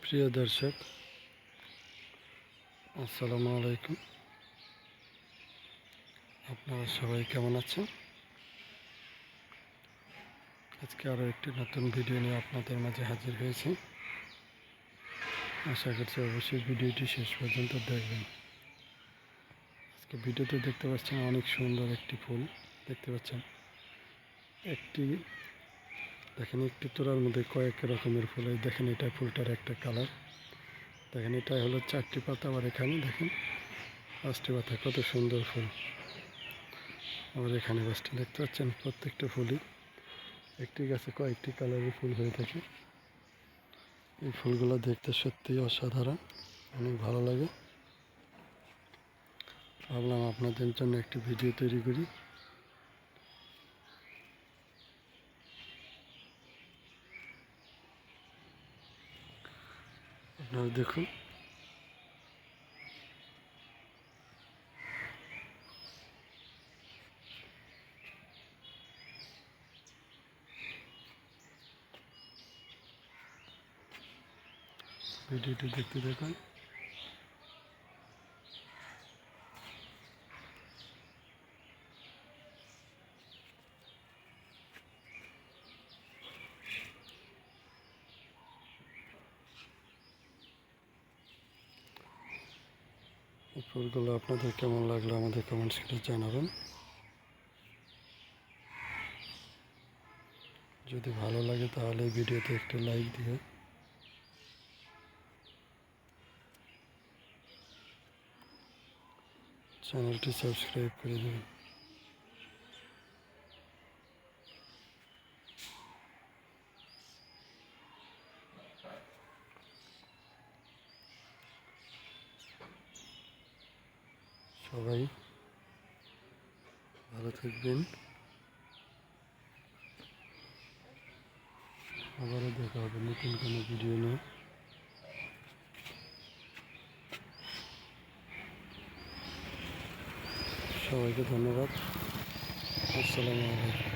প্রিয় দর্শক, আসসালামু আলাইকুম। আপনারা সবাই কেমন আছেন? আজকে আরও একটি নতুন ভিডিও নিয়ে আপনাদের মাঝে হাজির হয়েছি। আশা করছি অবশ্যই ভিডিওটি শেষ পর্যন্ত দেখবেন। আজকে ভিডিওতে দেখতে পাচ্ছেন অনেক সুন্দর একটি ফুল দেখতে পাচ্ছেন। দেখেন একটি তোড়ার মধ্যে কয়েক রকমের ফুল। দেখেন এটা ফুলটার একটা কালার। দেখেন এটা হলো 4টি পাতা। আবার এখানে দেখেন 5টি পাতা। কত সুন্দর ফুল। আবার এখানে 5টি দেখতে পাচ্ছেন। প্রত্যেকটা ফুলই একটি গাছে কয়েকটি কালারের ফুল হয়ে থাকে। এই ফুলগুলো দেখতে সত্যিই অসাধারণ, অনেক ভালো লাগে। ভাবলাম আপনাদের জন্য একটি ভিডিও তৈরি করি। আপনারা দেখুন। ভিডিওটি দেখতে দেখুন। এই ফুলগুলো আপনাদের কেমন লাগলো আমাদের কমেন্টস করে জানাবেন। যদি ভালো লাগে তাহলে এই ভিডিওতে একটি লাইক দিয়ে চ্যানেলটি সাবস্ক্রাইব করে দেবেন। সবাই ভালো থাকবেন। আবারও দেখা হবে নতুন কোনো ভিডিও নিয়ে। সবাইকে ধন্যবাদ। আসসালামু আলাইকুম।